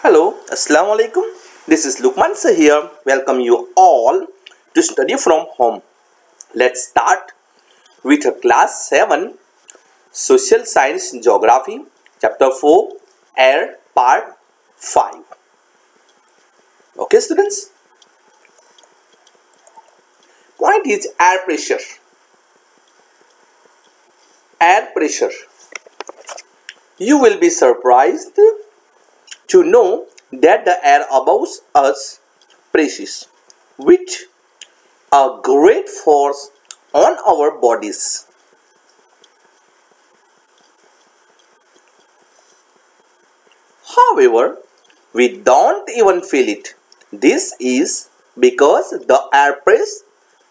Hello, Assalamu alaikum. This is Lukman Sir here. Welcome you all to study from home. Let's start with class 7 Social Science Geography Chapter 4 Air Part 5. Okay students? Point is air pressure. Air pressure. You will be surprised to know that the air above us presses with a great force on our bodies. However, we don't even feel it. This is because the air presses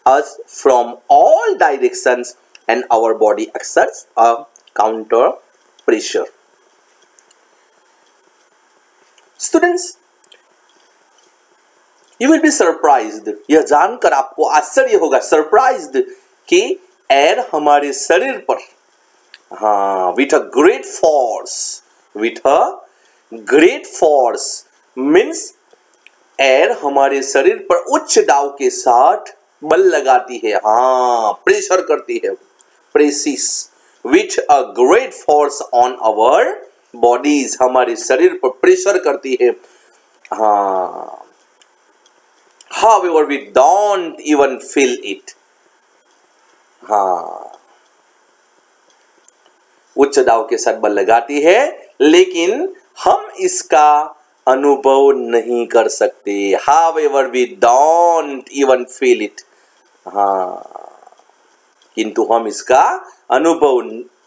us from all directions and our body exerts a counter pressure. Students, you will be surprised. यह जानकर आपको आश्चर्य होगा, surprised कि air हमारे शरीर पर with a great force means air हमारे शरीर पर उच्च दाव के साथ बल लगाती है, प्रेशर करती है, precious with a great force on our bodies, हमारे शरीर पर प्रेशर करती है. However, we don't even feel it. उच्च दाव के साथ बल लगाती है, लेकिन हम इसका अनुभव नहीं कर सकते. However, we don't even feel it. किंतु हम इसका अनुभव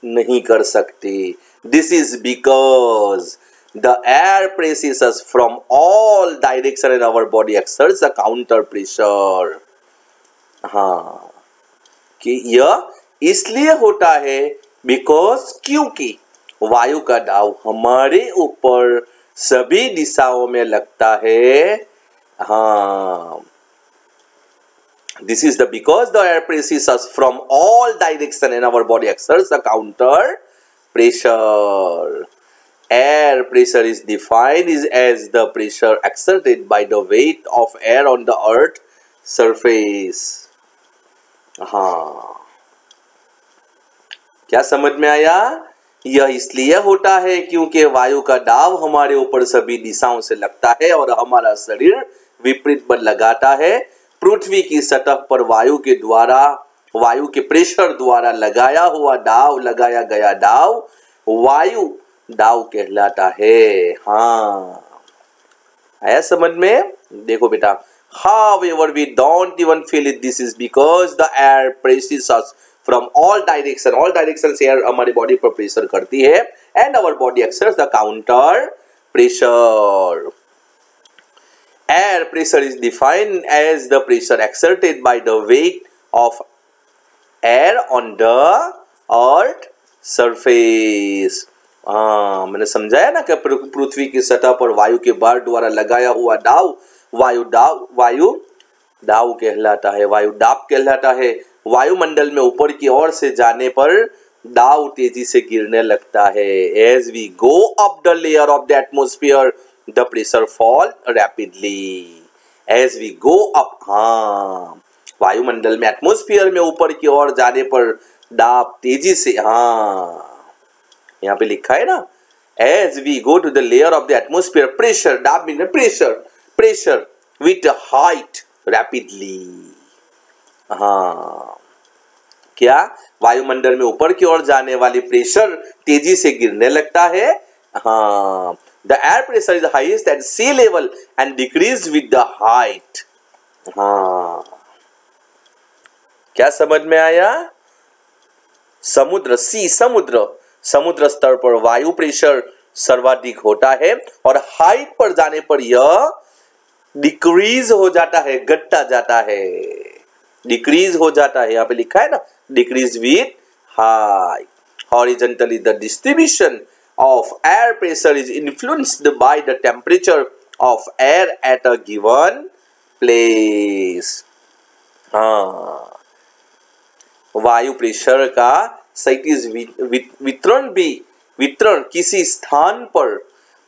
नहीं कर सकते. This is because the air presses us from all directions and our body exerts a counter pressure. कि यह इसलिए होता है because क्योंकि वायु का दाव हमारे ऊपर सभी दिशाओं में लगता है. This is because the air presses us from all directions and our body exerts a counter pressure. Air pressure is defined as the pressure exerted by the weight of air on the earth surface. क्या समझ में आया? यह इसलिए होता है क्योंकि वायु का दाव हमारे ऊपर सभी दिशाओं से लगता है और हमारा शरीर विपरीत बल लगाता है. पृथ्वी की सतह पर वायु के प्रेशर द्वारा लगाया गया दाव वायु दाव कहलाता है. आया समझ में? देखो बेटा, however we don't even feel it. This is because the air presses us from all directions. All directions air हमारी बॉडी पर प्रेशर करती है and our body exerts the counter pressure. Air pressure is defined as the pressure exerted by the weight of air on the earth surface. मैंने समझाया ना कि पृथ्वी की सतह पर वायु के भार द्वारा लगाया हुआ दाव वायु दाव कहलाता है, वायु दाब कहलाता है. वायुमंडल में ऊपर की ओर से जाने पर दाव तेजी से गिरने लगता है. As we go up the layer of the atmosphere, the pressure fall rapidly. As we go up, वायुमंडल में एटमॉस्फेयर में ऊपर की ओर जाने पर दाब तेजी से, यहाँ पे लिखा है ना, as we go to the layer of the atmosphere, pressure, दाब mean pressure with height rapidly. क्या वायुमंडल में ऊपर की ओर जाने वाली प्रेशर तेजी से गिरने लगता है. The air pressure is highest at sea level and decrease with the height. क्या समझ में आया? समुद्र स्तर पर वायु प्रेशर सर्वाधिक होता है और हाइट पर जाने पर यह डिक्रीज हो जाता है, घटता जाता है, डिक्रीज हो जाता है. यहाँ पे लिखा है ना, decrease with height. Horizontally the distribution of air pressure is influenced by the temperature of air at a given place. वायु प्रेशर का सटीक वितरण किसी स्थान पर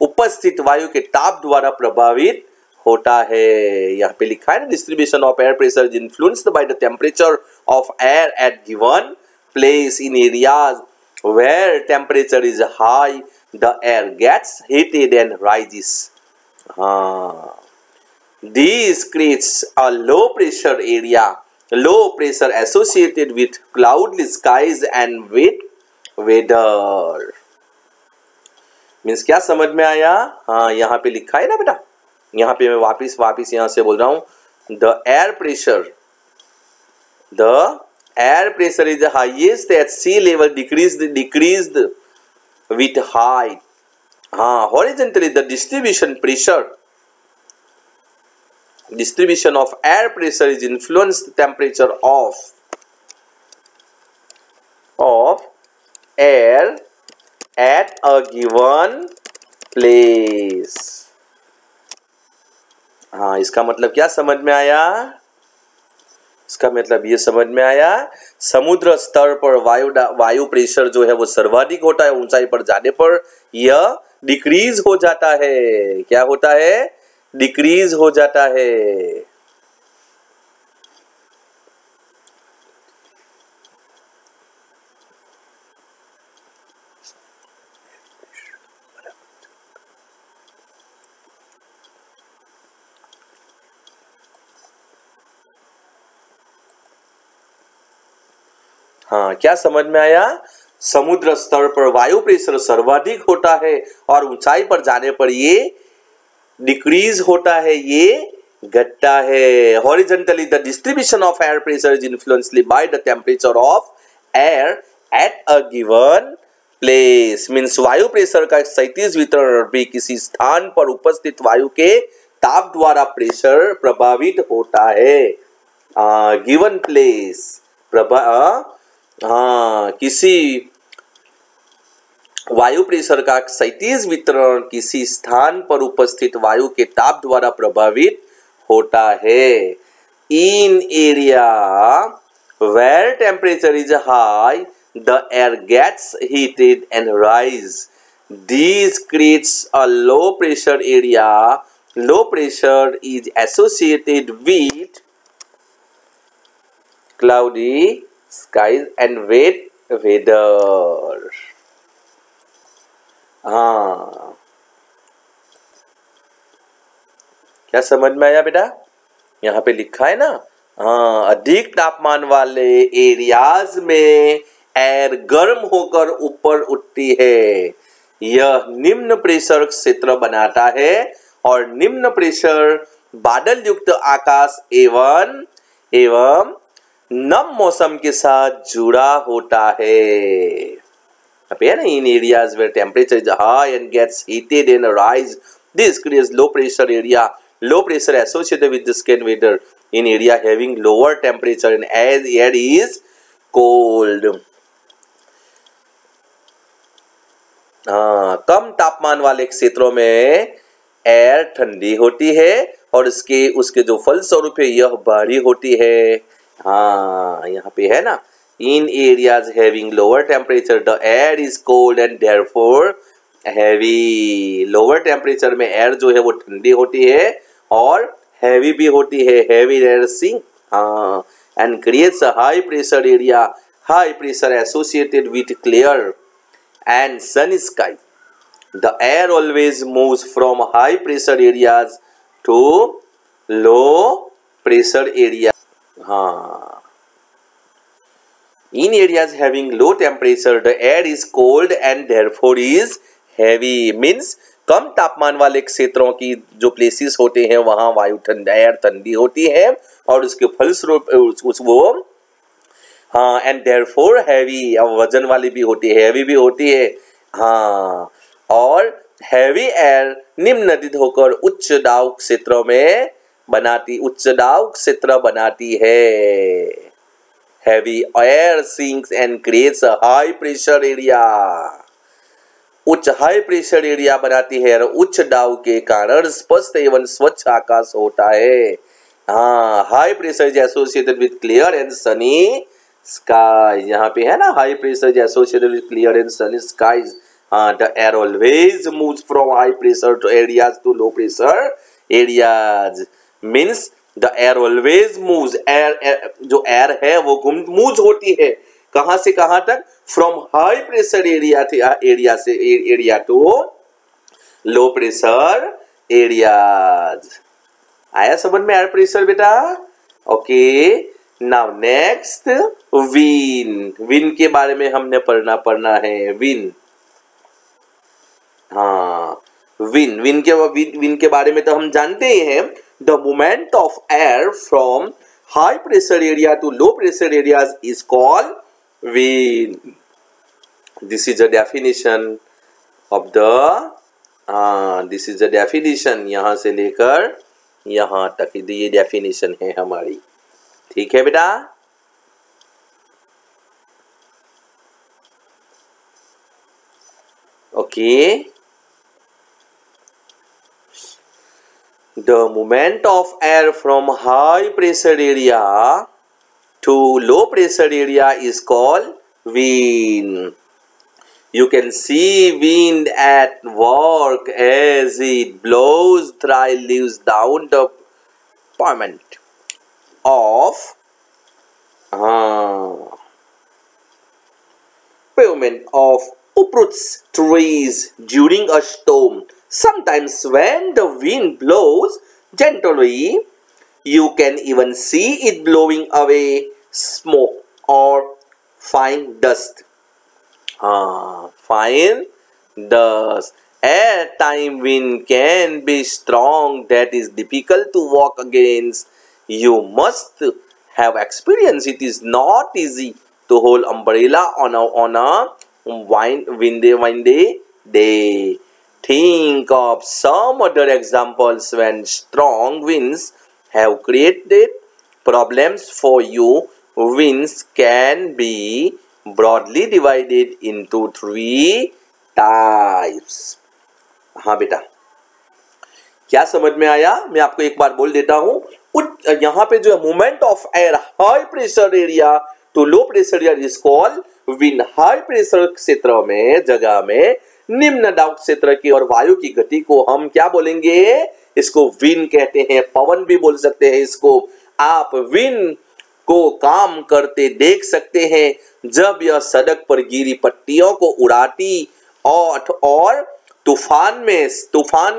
उपस्थित वायु के ताप द्वारा प्रभावित होता है। यहाँ पे लिखा है ना, distribution of air pressure is influenced by the temperature of air at given place in areas where temperature is high the air gets heated and rises. हाँ, this creates a low pressure area, low pressure associated with cloudless skies and wet weather। Means क्या समझ में आया? हाँ, यहाँ पे लिखा है ना बेटा, यहाँ पे मैं वापिस यहाँ से बोल रहा हूँ, the air pressure is the highest at sea level, decreased with height। हाँ, horizontally the distribution of air pressure is influenced temperature of air at a given place। हाँ, इसका मतलब क्या समझ में आया? इसका मतलब ये समझ में आया, समुद्र स्तर पर वायु प्रेशर जो है वो सर्वाधिक होता है, ऊंचाई पर जाने पर यह डिक्रीज हो जाता है। क्या होता है? डिक्रीज हो जाता है। हाँ, क्या समझ में आया? समुद्र स्तर पर वायु प्रेशर सर्वाधिक होता है और ऊंचाई पर जाने पर ये डिक्रीज होता है, ये घटता है। Horizontally the distribution of air pressure is influenced by the temperature of air at a given place. Means वायु प्रेशर का क्षैतिज वितरण भी किसी स्थान पर उपस्थित वायु के ताप द्वारा प्रेशर प्रभावित होता है। गिवन प्लेस किसी वायु प्रेशर का क्षैतिज वितरण किसी स्थान पर उपस्थित वायु के ताप द्वारा प्रभावित होता है। In area where temperature is high the air gets heated and rise. This creates a low pressure area. Low pressure is associated with cloudy skies and wet weather। हाँ, क्या समझ में आया बेटा? यहाँ पे लिखा है ना, हाँ, अधिक तापमान वाले एरियाज में एयर गर्म होकर ऊपर उठती है। यह निम्न प्रेशर क्षेत्र बनाता है और निम्न प्रेशर बादल युक्त आकाश एवं नम मौसम के साथ जुड़ा होता है। In areas where temperature is high and gets heated and rise, this creates low pressure area. Low pressure associated with the skin weather in area having lower temperature and as air is cold। कम तापमान वाले क्षेत्रों में air ठंडी होती है और उसके जो फलस्वरूप है यह भारी होती है। हाँ, यहाँ पे है ना, in areas having lower temperature the air is cold and therefore heavy। lower temperature में एयर जो है वो ठंडी होती है और heavy भी होती है। heavy air sink and creates a high pressure area। high pressure associated with clear and sunny sky। the air always moves from high pressure areas to low pressure areas। हाँ, in areas having low temperature the air is cold and therefore is heavy। means कम तापमान वाले क्षेत्रों की जो places होते हैं वहां वायु एयर ठंडी होती है और उसके फलस्वरूप वो एंड therefore heavy, वजन वाली भी होती है, heavy भी होती है। हाँ, और heavy एयर निम्नदित होकर उच्च दाब क्षेत्रों में उच्च दाब क्षेत्र बनाती है। heavy air sinks and creates a high pressure area। उच्च हाई प्रेशर एरिया बनाती है और उच्च दाब के कारण स्पष्ट एवं स्वच्छ आकाश होता है। हाँ, high pressure is associated with clear and sunny sky. यहाँ पे है ना, high pressure is associated with clear and sunny skies. the air always moves from high pressure to areas to low pressure areas. Means the air always moves. air जो air है वो move होती है कहां से कहां तक? From high pressure area to low pressure areas. आया समझ में एयर प्रेशर बेटा? ओके. नाउ नेक्स्ट विन के बारे में हमने पढ़ना है. विन विन के बारे में तो हम जानते ही हैं. The movement of air from high pressure area to low pressure areas is called wind. This is a definition of the this is a definition. यहां से लेकर यहां तक ये डेफिनेशन है हमारी. ठीक है बेटा? Okay. The movement of air from high pressure area to low pressure area is called wind. You can see wind at work as it blows dry leaves down the pavement of uproots trees during a storm. Sometimes when the wind blows gently, you can even see it blowing away smoke or fine dust. Fine dust. At time wind can be strong that is difficult to walk against. You must have experience. It is not easy to hold umbrella on a windy day. Think of some other examples when strong winds have created problems for you. Winds can be broadly divided into 3 types. हाँ बेटा, क्या समझ में आया? मैं आपको एक बार बोल देता हूं. यहाँ पे जो है movement of air high pressure area to low pressure area is called wind. High pressure क्षेत्र में जगह में निम्न दाब क्षेत्र की और वायु की गति को हम क्या बोलेंगे? इसको विंड कहते हैं. पवन भी बोल सकते हैं इसको. आप विंड को काम करते देख सकते हैं जब यह सड़क पर गिरी पट्टियों को उड़ाती और तूफान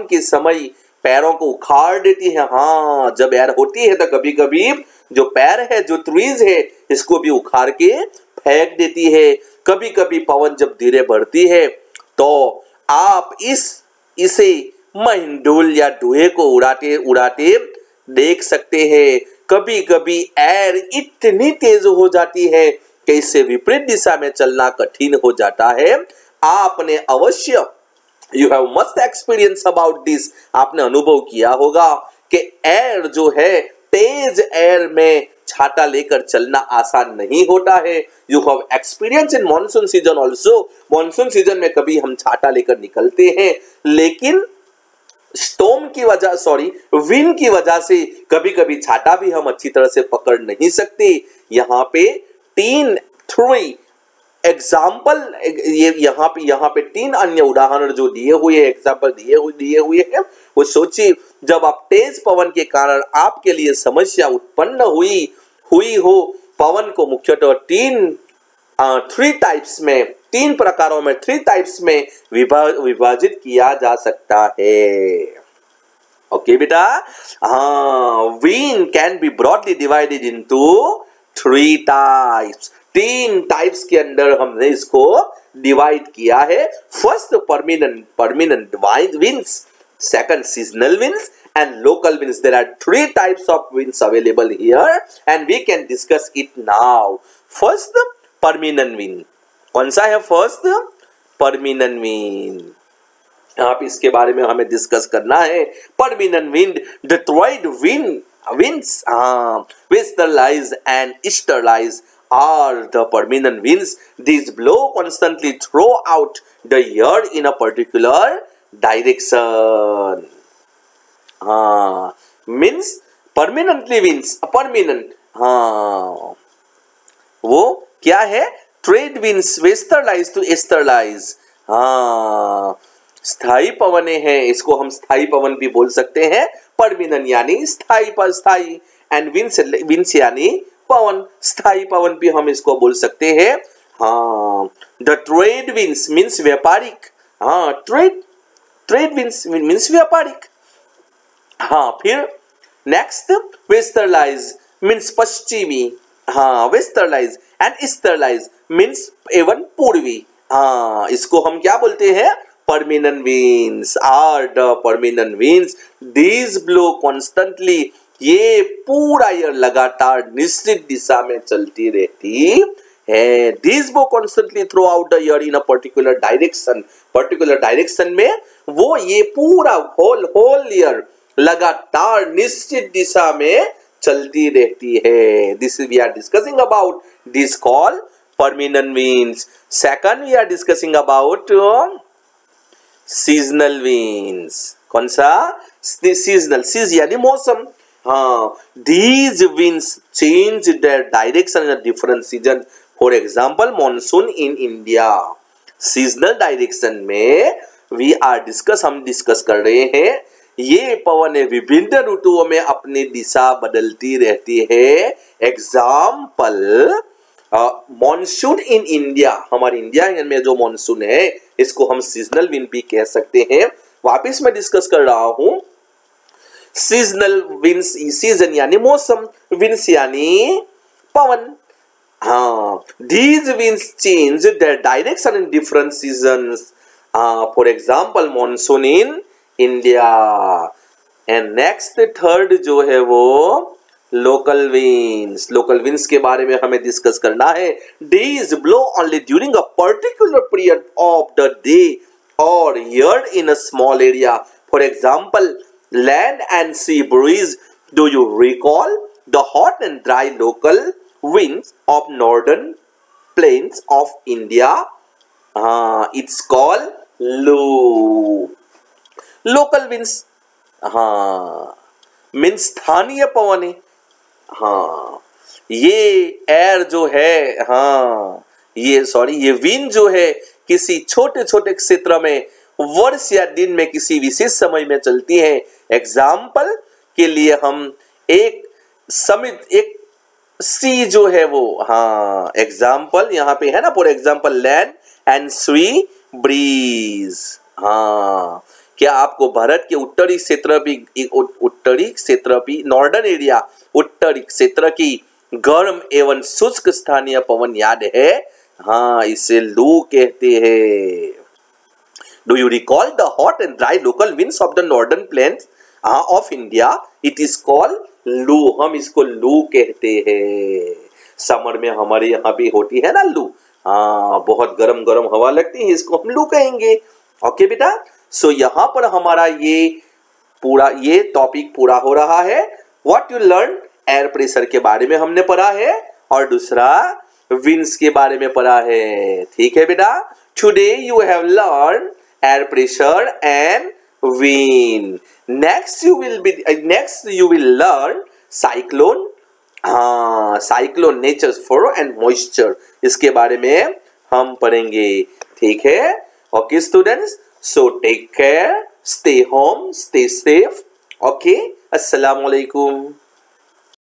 के समय पैरों को उखाड़ देती है. हाँ, जब एयर होती है तो कभी कभी जो पैर है, जो ट्रीज है, इसको भी उखाड़ के फेंक देती है. कभी कभी पवन जब धीरे बढ़ती है तो आप इसे महिंडोल या धुएं को उड़ाते देख सकते हैं. कभी कभी एयर इतनी तेज हो जाती है कि इससे विपरीत दिशा में चलना कठिन हो जाता है. आपने अवश्य you have must experience about this. आपने अनुभव किया होगा कि एयर जो है, तेज एयर में छाता लेकर चलना आसान नहीं होता है. You have experience in monsoon season also. Monsoon season में कभी हम छाता लेकर निकलते हैं, लेकिन विंड की वजह से कभी कभी छाता भी हम अच्छी तरह से पकड़ नहीं सकते. यहाँ पे 3 एग्जाम्पल, यहाँ पे 3 अन्य उदाहरण जो दिए हुए एग्जाम्पल दिए हुए हैं, वो सोचिए. जब आप तेज पवन के कारण आपके लिए समस्या उत्पन्न हुई हो. पवन को मुख्यतः 3 टाइप्स में, 3 प्रकारों में, 3 टाइप्स में विभाजित किया जा सकता है. ओके बेटा? हाँ, wind can be broadly divided into 3 types. 3 types के अंदर हमने इसको डिवाइड किया है. First permanent winds, second seasonal winds and local winds. There are 3 types of winds available here and we can discuss it now. First, permanent wind. कौन सा है first? Permanent wind. आप इसके बारे में हमें डिस्कस करना है. Permanent wind, the trade winds, westerlies and easterlies are the permanent winds. These blow constantly throughout the year in a particular direction. Means permanently winds, permanent. वो क्या है? Trade winds westerlies to easterlies. हाँ, स्थायी पवन है, इसको हम स्थायी पवन भी बोल सकते हैं। परमानेंट यानी स्थायी, एंड विंस यानी पवन, स्थायी पवन भी हम इसको बोल सकते हैं। हाँ, द ट्रेड विंस मीन्स व्यापारिक। हाँ, ट्रेड विंस मीन्स व्यापारिक। हाँ, फिर नेक्स्ट वेस्टर्लाइज मीन्स पश्चिमी। हाँ, वेस्टर्लाइज एंड ईस्टर्लाइज मीन्स एवं पूर्वी। हाँ, इसको हम क्या बोलते हैं? Permanent winds are the permanent winds, these blow constantly, ये पूरा ईयर लगातार निश्चित दिशा में चलती रहती है। These blow constantly through out the year in a particular direction में वो ये पूरा होल ईयर लगातार निश्चित दिशा में चलती रहती है। This we are discussing about this call permanent winds. Second we are discussing about seasonal winds. कौन सा? सीजनल, सीज यानी मौसम। हाँ, these winds change their direction in a different season. For example, monsoon in India. Seasonal direction में हम discuss कर रहे हैं, ये पवन विभिन्न ऋतुओं में अपनी दिशा बदलती रहती है। एग्जाम्पल, मॉनसून इन इंडिया, हमारे इंडिया में जो मॉनसून है इसको हम सीजनल विंड भी कह सकते हैं। वापिस मैं डिस्कस कर रहा हूं, सीजनल विंड्स, सीजन यानी मौसम, विंड्स यानी पवन। हाँ, these winds change their direction in different seasons. For example, monsoon in India. And next third जो है वो लोकल विंड्स के बारे में हमें डिस्कस करना है। These blow only during a particular period of the day or year in a small area. For example, land and sea breeze. Do you recall the hot and dry local winds of northern plains of India? It's called loo. Local winds means स्थानीय पवन है। हाँ, ये air जो है, हाँ ये wind जो है किसी छोटे छोटे क्षेत्र में वर्ष या दिन में किसी विशेष समय में चलती है। एग्जाम्पल के लिए हम एक सी जो है वो, हाँ एग्जाम्पल यहाँ पे है ना, for example land and sea breeze. हाँ, क्या आपको भारत के उत्तरी क्षेत्र भी नॉर्दर्न एरिया, उत्तरी क्षेत्र की गर्म एवं शुष्क स्थानीय पवन याद है? हाँ, इसे लू कहते हैं। Do you recall the hot and dry local winds of the northern plains of India? It is called लू। हम इसको लू कहते हैं। समर में हमारे यहाँ भी होती है ना लू। हाँ, बहुत गरम गरम हवा लगती है, इसको हम लू कहेंगे। ओके बेटा, सो यहाँ पर हमारा ये टॉपिक पूरा हो रहा है। What you learn, air pressure के बारे में हमने पढ़ा है और दूसरा विंड्स के बारे में पढ़ा है। ठीक है बेटा, today you have learn air pressure and wind. Next you will learn cyclone. हाँ, cyclone, nature flow and moisture, इसके बारे में हम पढ़ेंगे। ठीक है, okay students, so take care, stay home, stay safe. Okay, assalamu alaikum.